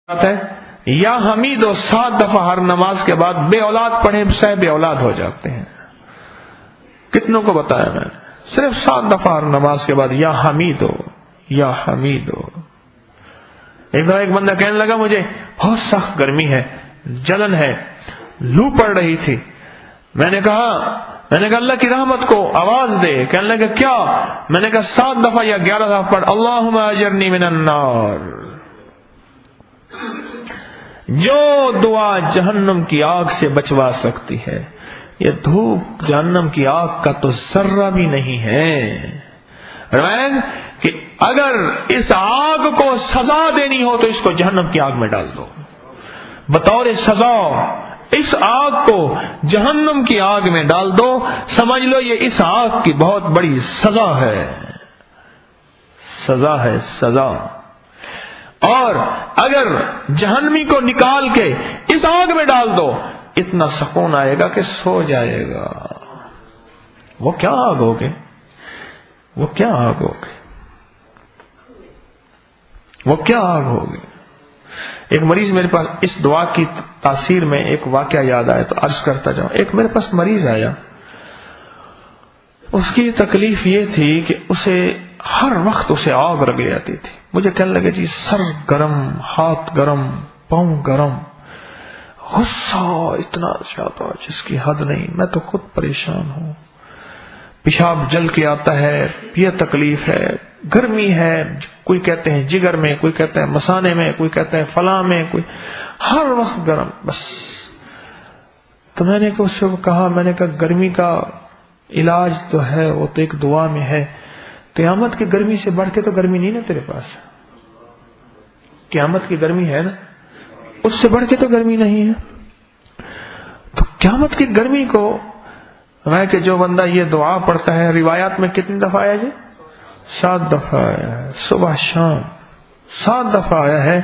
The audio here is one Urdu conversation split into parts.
ہے یا حمید و 7 دفعہ ہر نماز کے بعد بے اولاد پڑھے سے بے اولاد ہو جاتے ہیں. کتنوں کو بتایا میں نے؟ صرف 7 دفعہ ہر نماز کے بعد یا حمید ہو یا حمید ہو. ایک بندہ کہنے لگا مجھے بہت سخت گرمی ہے، جلن ہے، لو پڑ رہی تھی. میں نے کہا اللہ کی رحمت کو آواز دے. کہنے لگا کیا؟ میں نے کہا 7 دفعہ یا 11 دفعہ پڑھ اللہم اجرنی من النار. جو دعا جہنم کی آگ سے بچوا سکتی ہے، یہ دھوپ جہنم کی آگ کا تو ذرہ بھی نہیں ہے. کہ اگر اس آگ کو سزا دینی ہو تو اس کو جہنم کی آگ میں ڈال دو. بطور سزا اس آگ کو جہنم کی آگ میں ڈال دو. سمجھ لو یہ اس آگ کی بہت بڑی سزا ہے. سزا ہے، سزا. اور اگر جہنمی کو نکال کے اس آگ میں ڈال دو، اتنا سکون آئے گا کہ سو جائے گا. وہ کیا آگ ہوگی، وہ کیا آگ ہوگی، وہ کیا آگ ہوگی. ایک مریض میرے پاس، اس دعا کی تاثیر میں ایک واقعہ یاد آیا تو عرض کرتا جاؤں. ایک میرے پاس مریض آیا، اس کی تکلیف یہ تھی کہ اسے ہر وقت اسے آگ لگ جاتی تھی. مجھے کہنے لگے جی سر گرم، ہاتھ گرم، پاؤں گرم، غصہ اتنا زیادہ جس کی حد نہیں. میں تو خود پریشان ہوں، پیشاب جل کے آتا ہے، یہ تکلیف ہے، گرمی ہے. کوئی کہتے ہیں جگر میں، کوئی کہتے ہیں مثانے میں، کوئی کہتے ہیں فلاں میں، کوئی ہر وقت گرم بس. تو میں نے اس سے کہا، میں نے کہا گرمی کا علاج تو ہے، وہ تو ایک دعا میں ہے. قیامت کی گرمی سے بڑھ کے تو گرمی نہیں نا تیرے پاس. قیامت کی گرمی ہے نا، اس سے بڑھ کے تو گرمی نہیں ہے. تو قیامت کی گرمی کو میں کہ جو بندہ یہ دعا پڑھتا ہے، روایات میں کتنی دفعہ آیا جی؟ 7 دفعہ آیا ہے. صبح شام 7 دفعہ آیا ہے.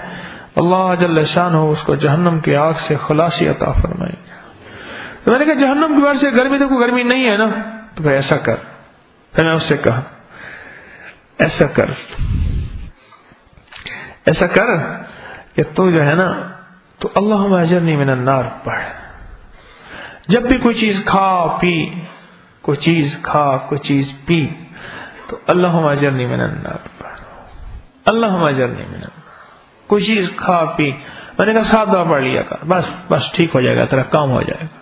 اللہ جل شانہ اس کو جہنم کی آگ سے خلاصی عطا فرمائے. تو میں نے کہا جہنم کی وجہ سے گرمی تو کوئی گرمی نہیں ہے نا. تو پھر ایسا کر. پھر میں اس سے کہا ایسا کر کہ تو جو ہے نا تو اللہم اجرنی من النار پڑھ. جب بھی کوئی چیز کھا پی، کوئی چیز پی تو اللہم اجرنی من النار پڑھ. اللہم اجرنی من النار. کوئی چیز کھا پی، میں نے کہا 7 دفعہ پڑھ لیا کر، بس ٹھیک ہو جائے گا، تیرا کام ہو جائے گا.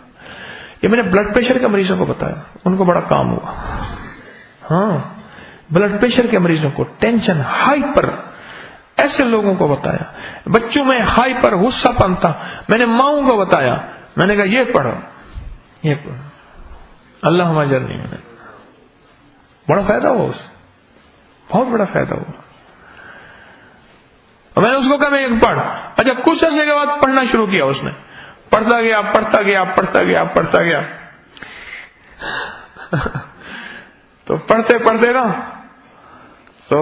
یہ میں نے بلڈ پریشر کے مریضوں کو بتایا، ان کو بڑا کام ہوا. ہاں، بلڈ پریشر کے مریضوں کو، ٹینشن، ہائپر، ایسے لوگوں کو بتایا. بچوں میں ہائپر غصہ پن تھا، میں نے ماؤں کو بتایا. میں نے کہا یہ پڑھو اللہم اجرنی من النار. بڑا فائدہ ہوا، اس بہت بڑا فائدہ ہوا. اور میں نے اس کو کہا میں پڑھ. اچھا کچھ عرصے کے بعد پڑھنا شروع کیا. اس نے پڑھتا گیا تو پڑھتے نا تو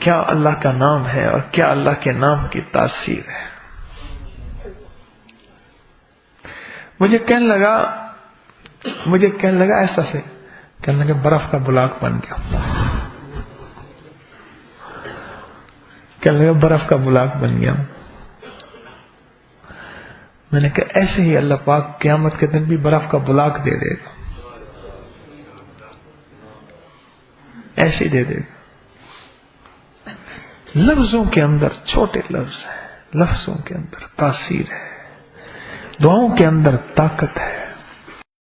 کیا اللہ کا نام ہے اور کیا اللہ کے نام کی تاثیر ہے. مجھے کہنے لگا ایسا سے، کہنے لگا برف کا بلاک بن گیا. کہنے لگا برف کا بلاک بن گیا. میں نے کہا ایسے ہی اللہ پاک قیامت کے دن بھی برف کا بلاک دے دے گا، ایسے ہی دے دے گا. لفظوں کے اندر چھوٹے لفظ ہیں، لفظوں کے اندر تاثیر ہے، دعاؤں کے اندر طاقت ہے.